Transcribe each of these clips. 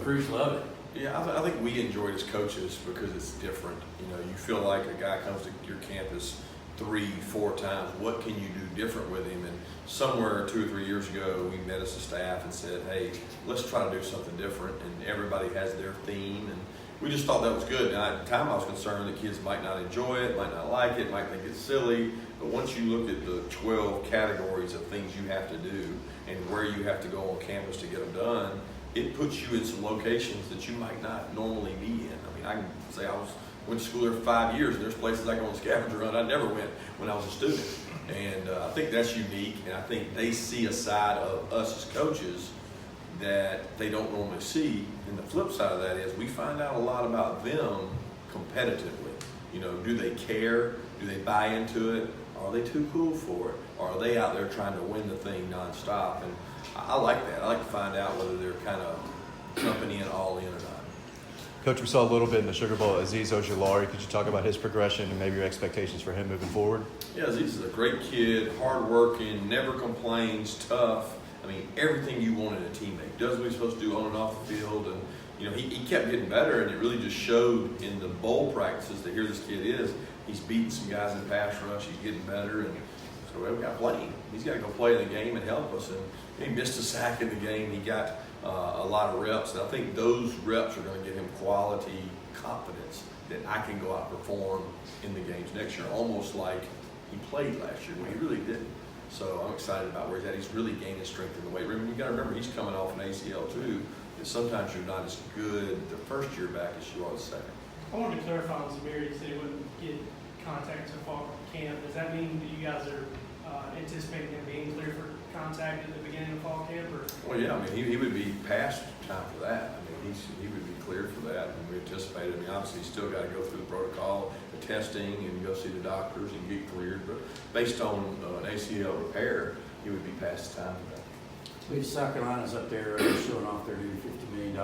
recruits love it. Yeah, I think we enjoy it as coaches because it's different. You know, you feel like a guy comes to your campus 3-4 times. What can you do different with him? And somewhere 2 or 3 years ago, we met as a staff and said, hey, let's try to do something different. And everybody has their theme. And we just thought that was good. Now, at the time, I was concerned that kids might not enjoy it, might not like it, might think it's silly. But once you look at the 12 categories of things you have to do and where you have to go on campus to get them done, it puts you in some locations that you might not normally be in. I mean, I can say went to school there for 5 years, and there's places I go on scavenger hunt I never went when I was a student. And I think that's unique, and I think they see a side of us as coaches that they don't normally see. And the flip side of that is we find out a lot about them competitively. You know, do they care? Do they buy into it? Are they too cool for it? Or are they out there trying to win the thing nonstop? And I like that. I like to find out whether they're kind of jumping in all in or not. Coach, we saw a little bit in the Sugar Bowl, Aziz Ojulari. Could you talk about his progression and maybe your expectations for him moving forward? Yeah, Aziz is a great kid, hardworking, never complains, tough. I mean, everything you want in a teammate. Does what he's supposed to do on and off the field. And, you know, he kept getting better, and it really just showed in the bowl practices that here this kid is. He's beating some guys in pass rush. He's getting better. And so we got to play him. He's got to go play in the game and help us. And he missed a sack in the game. He got a lot of reps. And I think those reps are going to give him quality confidence that I can go out and perform in the games next year, almost like he played last year when he really didn't. So I'm excited about where he's at. He's really gaining strength in the weight room. You got to remember, he's coming off an ACL too. And sometimes you're not as good the first year back as you are the second. I wanted to clarify on DeBary. You said he wouldn't get contact so far from camp. Does that mean that you guys are anticipating him being clear for contact at the beginning of fall camp? Or? Well, yeah, I mean, he would be past time for that. I mean, he would be cleared for that, and we anticipated. I mean, obviously, he's still got to go through the protocol, the testing, and go see the doctors and get cleared. But based on an ACL repair, he would be past time for that. South Carolina's up there showing off their new $50 million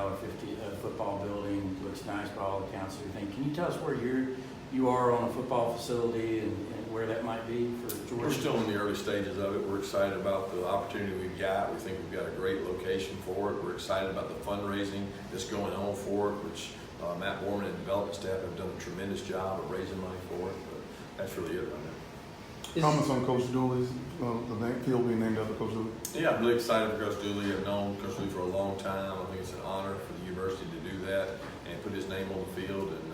football building. Looks nice by all accounts and everything. Can you tell us where you are on a football facility and where that might be for Georgia? We're still in the early stages of it. We're excited about the opportunity we've got. We think we've got a great location for it. We're excited about the fundraising that's going on for it, which Matt Borman and development staff have done a tremendous job of raising money for it. But that's really it right now. Comments on Coach Dooley's, the field being named after Coach Dooley? Yeah, I'm really excited for Coach Dooley. I've known Coach Dooley for a long time. I think it's an honor for the university to do that and put his name on the field. And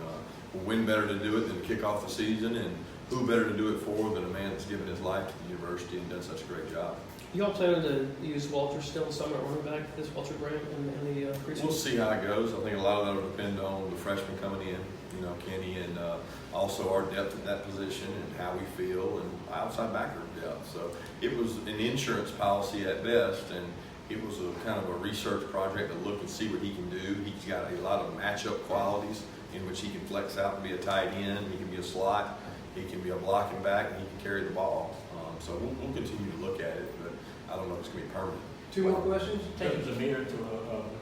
we'll win better to do it than to kick off the season. And who better to do it for than a man that's given his life to the university and done such a great job. You all planning to use Walter still some at running back, this Walter Grant in the preseason? We'll see how it goes. I think a lot of that will depend on the freshmen coming in, you know, Kenny, and also our depth at that position and how we feel, and outside backer depth. So it was an insurance policy at best, and it was a kind of a research project to look and see what he can do. He's got a lot of matchup qualities in which he can flex out and be a tight end. He can be a slot. He can be a blocking back, and he can carry the ball. So we'll continue to look at it, but I don't know if it's going to be permanent. Two more questions? Taking Zamir to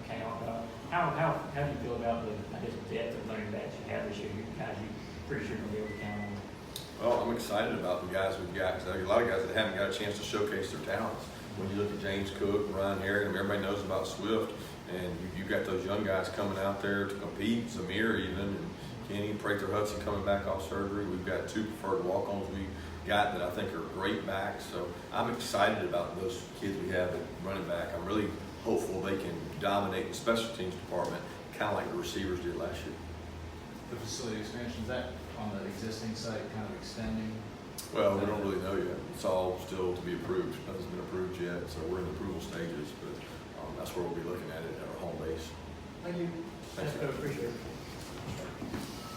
account, how do you feel about the depth of running backs you have this year? You guys, you pretty sure going to be able to count on? Well, I'm excited about the guys we've got, because a lot of guys that haven't got a chance to showcase their talents. When you look at James Cook, Ryan Harry, everybody knows about Swift, and you've got those young guys coming out there to compete, Zamir even, and Kenny, Prather Hudson coming back off surgery. We've got 2 preferred walk-ons we got that I think are great backs. So I'm excited about those kids we have at running back. I'm really hopeful they can dominate the special teams department, kind of like the receivers did last year. The facility expansion, is that on the existing site kind of extending? Well, we don't really know yet. It's all still to be approved. Nothing's been approved yet, so we're in the approval stages, but that's where we'll be looking at it at our home base. Thank you. Thanks. I appreciate it.